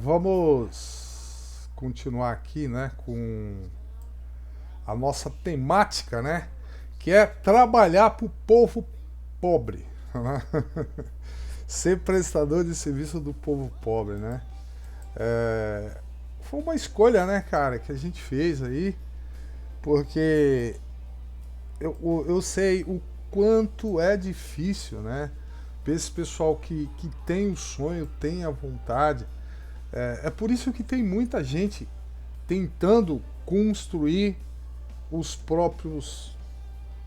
Vamos continuar aqui, né, com a nossa temática, né, que é trabalhar para o povo pobre, né? Ser prestador de serviço do povo pobre, né? Foi uma escolha, né, cara, que a gente fez aí, porque eu sei o quanto é difícil, né? Para esse pessoal que tem o sonho, tem a vontade. É por isso que tem muita gente tentando construir os próprios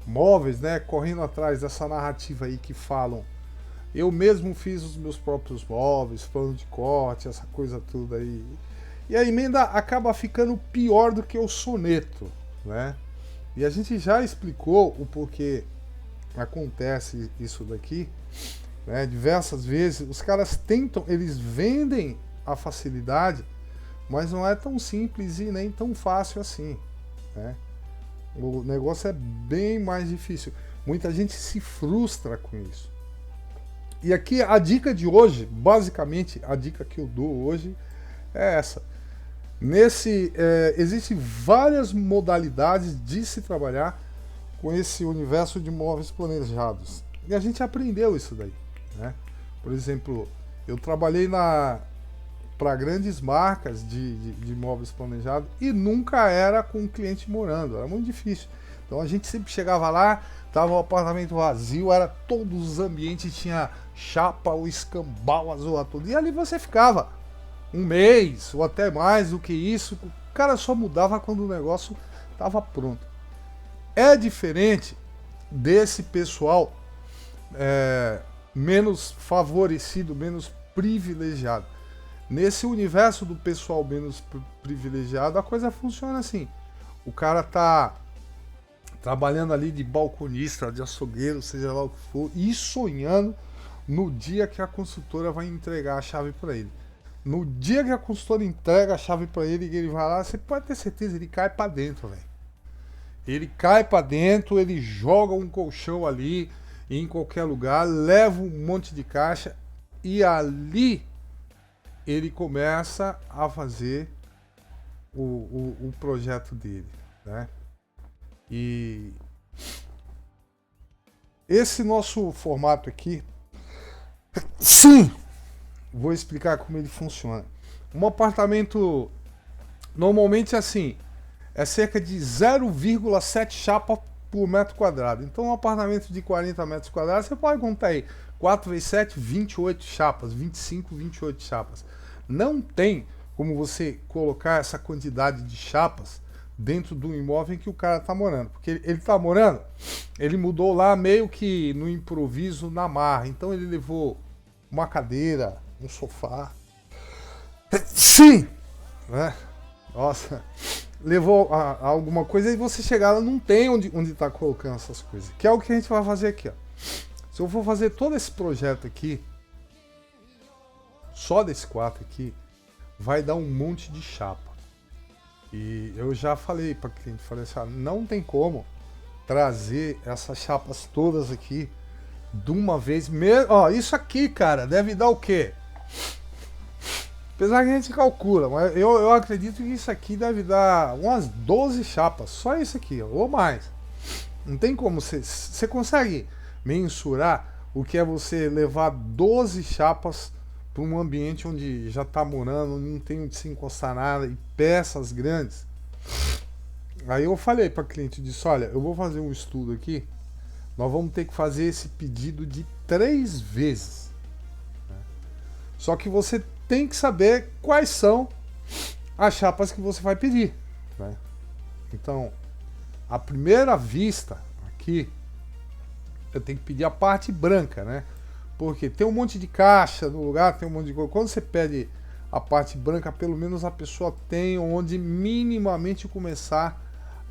móveis, né? Correndo atrás dessa narrativa aí que falam. Eu mesmo fiz os meus próprios móveis, plano de corte, essa coisa toda aí. E a emenda acaba ficando pior do que o soneto, né? E a gente já explicou o porquê acontece isso daqui, né? Diversas vezes os caras tentam, eles vendem a facilidade, mas não é tão simples e nem tão fácil assim, né? O negócio é bem mais difícil. Muita gente se frustra com isso. E aqui a dica de hoje, basicamente a dica que eu dou hoje é essa. Existem várias modalidades de se trabalhar com esse universo de móveis planejados. E a gente aprendeu isso daí, né? Por exemplo, eu trabalhei para grandes marcas de móveis planejados e nunca era com um cliente morando, era muito difícil. Então a gente sempre chegava lá, tava o apartamento vazio, era todos os ambientes, tinha chapa, o escambau, a zoa toda. E ali você ficava um mês ou até mais do que isso. O cara só mudava quando o negócio estava pronto. É diferente desse pessoal menos favorecido, menos privilegiado. Nesse universo do pessoal menos privilegiado, a coisa funciona assim. O cara tá trabalhando ali de balconista, de açougueiro, seja lá o que for, e sonhando no dia que a consultora vai entregar a chave para ele. No dia que a consultora entrega a chave para ele e ele vai lá, você pode ter certeza, ele cai para dentro, velho. Ele cai para dentro, ele joga um colchão ali em qualquer lugar, leva um monte de caixa e ali ele começa a fazer o projeto dele, né? E esse nosso formato aqui, sim, vou explicar como ele funciona. Um apartamento normalmente assim é cerca de 0,7 chapa por metro quadrado. Então um apartamento de 40 metros quadrados, você pode contar aí 4 vezes 7, 28 chapas, 25, 28 chapas. Não tem como você colocar essa quantidade de chapas dentro do imóvel em que o cara tá morando. Porque ele tá morando, ele mudou lá meio que no improviso, na marra. Então ele levou uma cadeira, um sofá. Sim! Né? Nossa, levou a alguma coisa e você chegar lá, não tem onde tá colocando essas coisas. Que é o que a gente vai fazer aqui, ó. Se eu for fazer todo esse projeto aqui, só desse quarto aqui, vai dar um monte de chapa. E eu já falei para cliente, falei assim, não tem como trazer essas chapas todas aqui de uma vez mesmo. Ó, isso aqui, cara, deve dar o quê? Apesar que a gente calcula, mas eu acredito que isso aqui deve dar umas 12 chapas, só isso aqui, ó, ou mais. Não tem como, você consegue mensurar o que é você levar 12 chapas para um ambiente onde já está morando, não tem onde se encostar nada e peças grandes. Aí eu falei para o cliente, disse, olha, eu vou fazer um estudo aqui, nós vamos ter que fazer esse pedido de 3 vezes. Só que você tem que saber quais são as chapas que você vai pedir, né? Então, à primeira vista, aqui, eu tenho que pedir a parte branca, né? Porque tem um monte de caixa no lugar, tem um monte de coisa. Quando você pede a parte branca, pelo menos a pessoa tem onde minimamente começar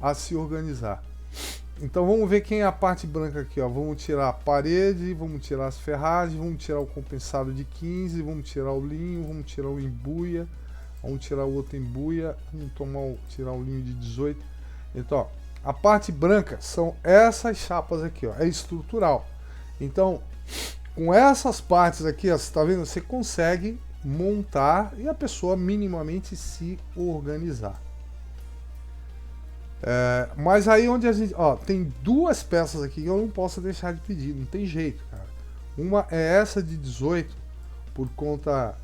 a se organizar. Então vamos ver quem é a parte branca aqui, ó. Vamos tirar a parede, vamos tirar as ferragens, vamos tirar o compensado de 15, vamos tirar o linho, vamos tirar o embuia, vamos tirar o outro embuia, vamos tirar o linho de 18. Então, ó, a parte branca são essas chapas aqui, ó, é estrutural. Então, com essas partes aqui, ó, você tá vendo? Você consegue montar e a pessoa minimamente se organizar. Mas aí onde a gente, ó, tem duas peças aqui que eu não posso deixar de pedir, não tem jeito, cara. Uma é essa de 18 por conta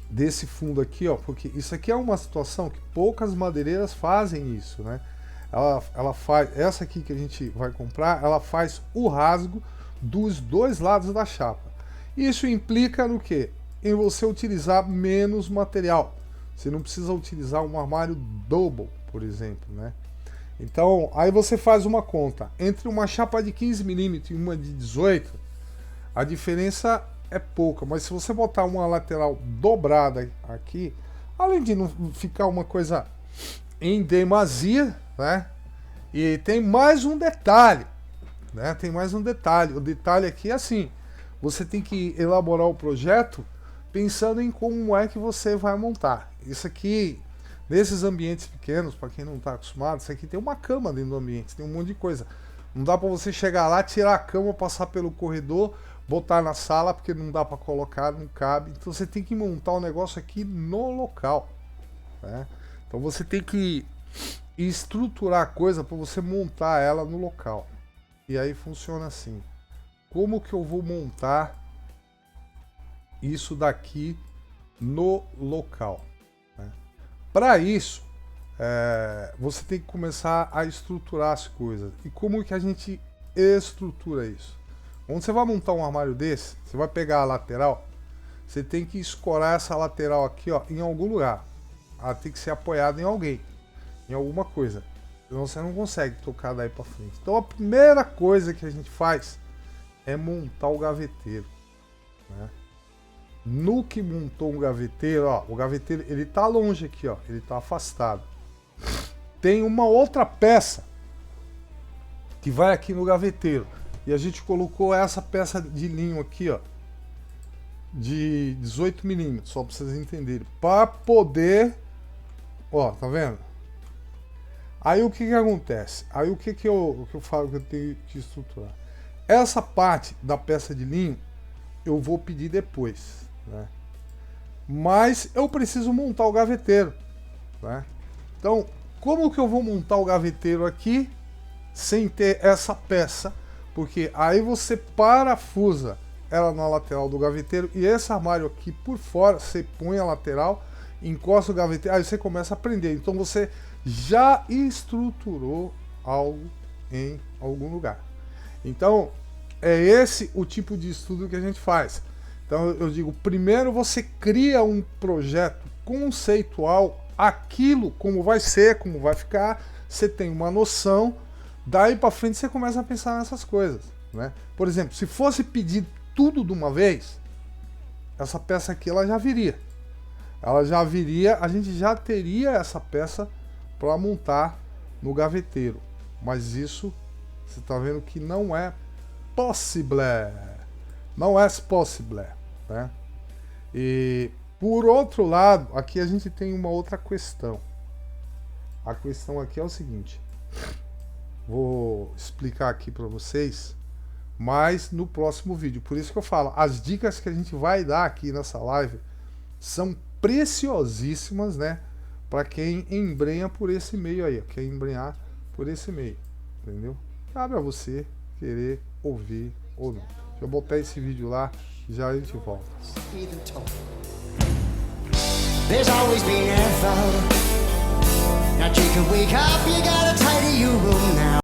desse fundo aqui, ó, porque isso aqui é uma situação que poucas madeireiras fazem isso, né? Ela faz, essa aqui que a gente vai comprar, ela faz o rasgo dos dois lados da chapa. Isso implica no quê? Em você utilizar menos material. Você não precisa utilizar um armário double, por exemplo, né? Então, aí você faz uma conta. Entre uma chapa de 15 mm e uma de 18, a diferença é pouca. Mas se você botar uma lateral dobrada aqui, além de não ficar uma coisa em demasia, né? E tem mais um detalhe, né? Tem mais um detalhe. O detalhe aqui é assim: você tem que elaborar o projeto pensando em como é que você vai montar. Isso aqui, nesses ambientes pequenos, para quem não está acostumado, isso aqui tem uma cama dentro do ambiente, tem um monte de coisa. Não dá para você chegar lá, tirar a cama, passar pelo corredor, botar na sala, porque não dá para colocar, não cabe. Então você tem que montar o negócio aqui no local, né? Então você tem que estruturar a coisa para você montar ela no local. E aí funciona assim: como que eu vou montar isso daqui no local, né? Para isso, você tem que começar a estruturar as coisas. E como que a gente estrutura isso? Quando você vai montar um armário desse, você vai pegar a lateral, você tem que escorar essa lateral aqui, ó, em algum lugar. Ela tem que ser apoiada em alguém, em alguma coisa. Senão você não consegue tocar daí para frente. Então a primeira coisa que a gente faz é montar o gaveteiro, né? No que montou um gaveteiro, ó, o gaveteiro ele tá longe aqui, ó, ele tá afastado. Tem uma outra peça que vai aqui no gaveteiro e a gente colocou essa peça de linho aqui, ó, de 18 mm, só para vocês entenderem, para poder, ó, tá vendo? Aí o que acontece? Aí o que eu falo que eu tenho que estruturar? Essa parte da peça de linho eu vou pedir depois, né? Mas eu preciso montar o gaveteiro, né? Então, como que eu vou montar o gaveteiro aqui sem ter essa peça? Porque aí você parafusa ela na lateral do gaveteiro e esse armário aqui por fora, você põe a lateral, encosta o gaveteiro, aí você começa a prender. Então você já estruturou algo em algum lugar. Então, é esse o tipo de estudo que a gente faz. Então eu digo, primeiro você cria um projeto conceitual, aquilo como vai ser, como vai ficar, você tem uma noção, daí para frente você começa a pensar nessas coisas, né? Por exemplo, se fosse pedir tudo de uma vez, essa peça aqui ela já viria. Ela já viria, a gente já teria essa peça para montar no gaveteiro. Mas isso, você está vendo que não é possível. Não é possível, né? E por outro lado, aqui a gente tem uma outra questão. A questão aqui é o seguinte: vou explicar aqui para vocês, mas no próximo vídeo. Por isso que eu falo, as dicas que a gente vai dar aqui nessa live são preciosíssimas, né? Para quem embrenha por esse meio aí, quer embrenhar por esse meio, entendeu? Cabe a você querer ouvir ou não. Deixa eu botar esse vídeo lá, já a gente volta. There's always been effort. Now you can wake up, you gotta tidy your room now.